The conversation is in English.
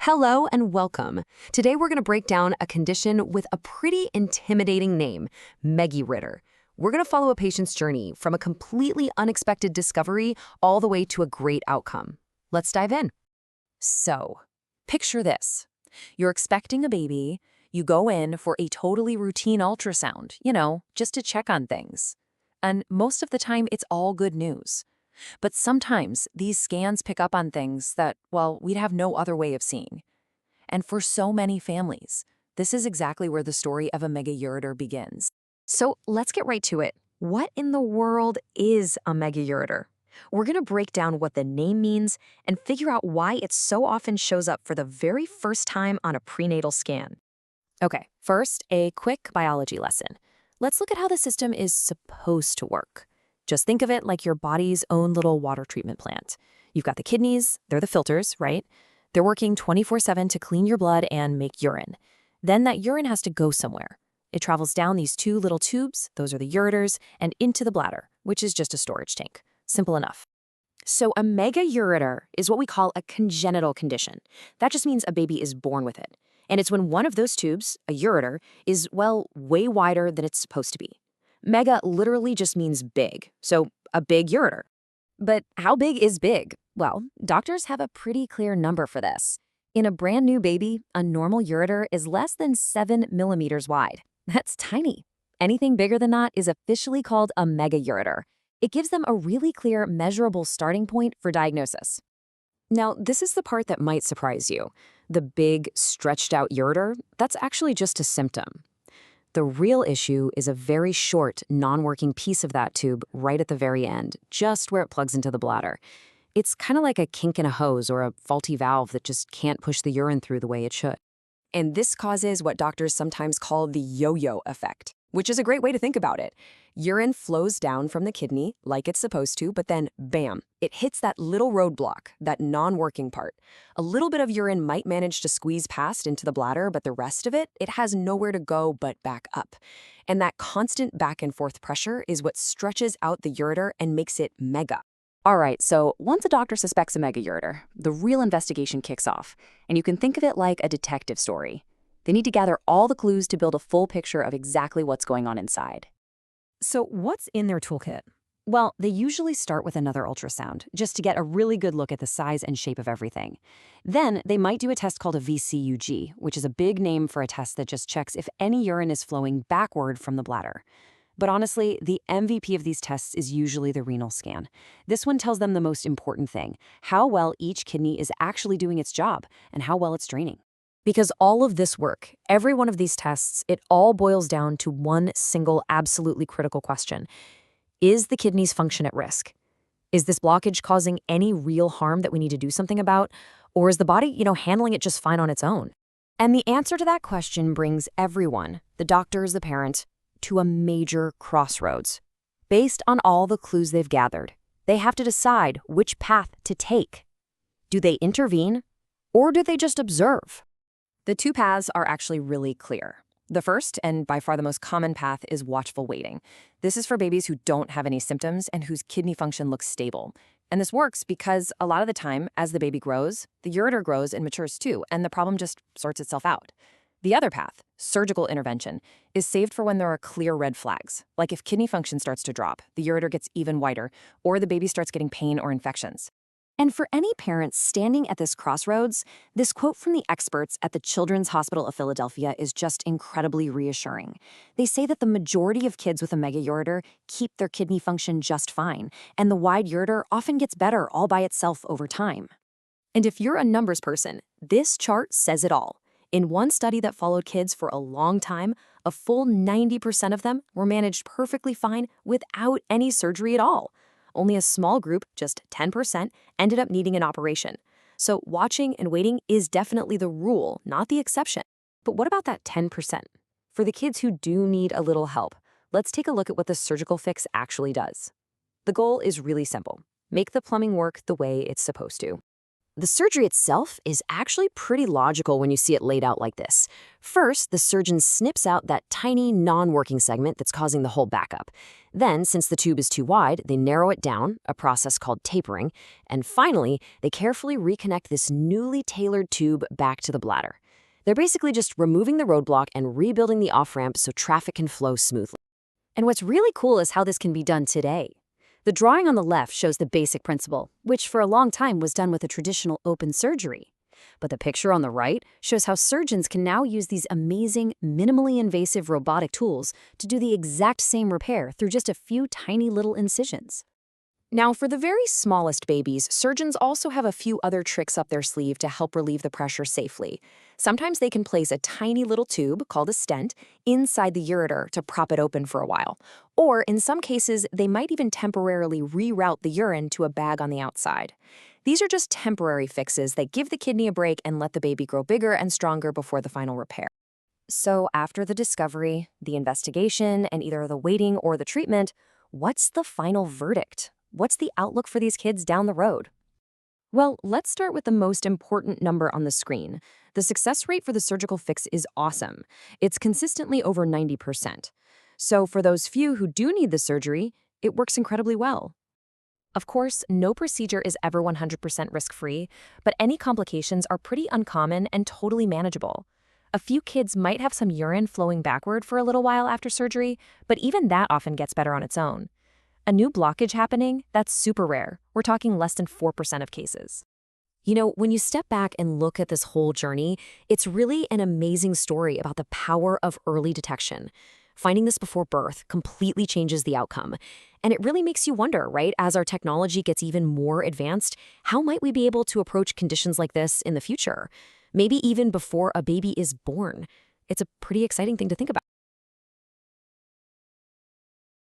Hello and welcome. Today we're going to break down a condition with a pretty intimidating name, Megaureter. We're going to follow a patient's journey from a completely unexpected discovery all the way to a great outcome. Let's dive in. So, picture this. You're expecting a baby, you go in for a totally routine ultrasound, just to check on things. And most of the time, it's all good news. But sometimes these scans pick up on things that, well, we'd have no other way of seeing. And for so many families, this is exactly where the story of a megaureter begins. So let's get right to it. What in the world is a megaureter? We're going to break down what the name means and figure out why it so often shows up for the very first time on a prenatal scan. Okay, first, a quick biology lesson. Let's look at how the system is supposed to work. Just think of it like your body's own little water treatment plant. You've got the kidneys, they're the filters, right? They're working 24/7 to clean your blood and make urine. Then that urine has to go somewhere. It travels down these two little tubes, those are the ureters, and into the bladder, which is just a storage tank. Simple enough. So a megaureter is what we call a congenital condition. That just means a baby is born with it. And it's when one of those tubes, a ureter, is, well, way wider than it's supposed to be. Mega literally just means big, so a big ureter. But how big is big? Well, doctors have a pretty clear number for this. In a brand new baby, a normal ureter is less than 7 millimeters wide. That's tiny. Anything bigger than that is officially called a megaureter. It gives them a really clear, measurable starting point for diagnosis. Now, this is the part that might surprise you. The big, stretched-out ureter, that's actually just a symptom. The real issue is a very short, non-working piece of that tube right at the very end, just where it plugs into the bladder. It's kind of like a kink in a hose or a faulty valve that just can't push the urine through the way it should. And this causes what doctors sometimes call the yo-yo effect, which is a great way to think about it. Urine flows down from the kidney like it's supposed to, but then, bam, it hits that little roadblock, that non-working part. A little bit of urine might manage to squeeze past into the bladder, but the rest of it has nowhere to go but back up. And that constant back and forth pressure is what stretches out the ureter and makes it mega. All right, so once a doctor suspects a megaureter, the real investigation kicks off, and you can think of it like a detective story. They need to gather all the clues to build a full picture of exactly what's going on inside. So what's in their toolkit? Well, they usually start with another ultrasound, just to get a really good look at the size and shape of everything. Then they might do a test called a VCUG, which is a big name for a test that just checks if any urine is flowing backward from the bladder. But honestly, the MVP of these tests is usually the renal scan. This one tells them the most important thing, how well each kidney is actually doing its job and how well it's draining. Because all of this work, every one of these tests, it all boils down to one single absolutely critical question. Is the kidney's function at risk? Is this blockage causing any real harm that we need to do something about? Or is the body, handling it just fine on its own? And the answer to that question brings everyone, the doctors, the parent, to a major crossroads. Based on all the clues they've gathered, they have to decide which path to take. Do they intervene, or do they just observe? The two paths are actually really clear. The first, and by far the most common path, is watchful waiting. This is for babies who don't have any symptoms and whose kidney function looks stable. And this works because a lot of the time, as the baby grows, the ureter grows and matures too, and the problem just sorts itself out. The other path, surgical intervention, is saved for when there are clear red flags, like if kidney function starts to drop, the ureter gets even wider, or the baby starts getting pain or infections. And for any parents standing at this crossroads, this quote from the experts at the Children's Hospital of Philadelphia is just incredibly reassuring. They say that the majority of kids with a megaureter keep their kidney function just fine, and the wide ureter often gets better all by itself over time. And if you're a numbers person, this chart says it all. In one study that followed kids for a long time, a full 90% of them were managed perfectly fine without any surgery at all. Only a small group, just 10%, ended up needing an operation. So watching and waiting is definitely the rule, not the exception. But what about that 10%? For the kids who do need a little help, let's take a look at what the surgical fix actually does. The goal is really simple. Make the plumbing work the way it's supposed to. The surgery itself is actually pretty logical when you see it laid out like this. First, the surgeon snips out that tiny, non-working segment that's causing the whole backup. Then, since the tube is too wide, they narrow it down, a process called tapering. And finally, they carefully reconnect this newly tailored tube back to the bladder. They're basically just removing the roadblock and rebuilding the off-ramp so traffic can flow smoothly. And what's really cool is how this can be done today. The drawing on the left shows the basic principle, which for a long time was done with a traditional open surgery. But the picture on the right shows how surgeons can now use these amazing, minimally invasive robotic tools to do the exact same repair through just a few tiny little incisions. Now, for the very smallest babies, surgeons also have a few other tricks up their sleeve to help relieve the pressure safely. Sometimes they can place a tiny little tube, called a stent, inside the ureter to prop it open for a while. Or, in some cases, they might even temporarily reroute the urine to a bag on the outside. These are just temporary fixes that give the kidney a break and let the baby grow bigger and stronger before the final repair. So after the discovery, the investigation, and either the waiting or the treatment, what's the final verdict? What's the outlook for these kids down the road? Well, let's start with the most important number on the screen. The success rate for the surgical fix is awesome. It's consistently over 90%. So for those few who do need the surgery, it works incredibly well. Of course, no procedure is ever 100% risk-free, but any complications are pretty uncommon and totally manageable. A few kids might have some urine flowing backward for a little while after surgery, but even that often gets better on its own. A new blockage happening, that's super rare. We're talking less than 4% of cases. You know, when you step back and look at this whole journey, it's really an amazing story about the power of early detection. Finding this before birth completely changes the outcome. And it really makes you wonder, right, as our technology gets even more advanced, how might we be able to approach conditions like this in the future? Maybe even before a baby is born. It's a pretty exciting thing to think about.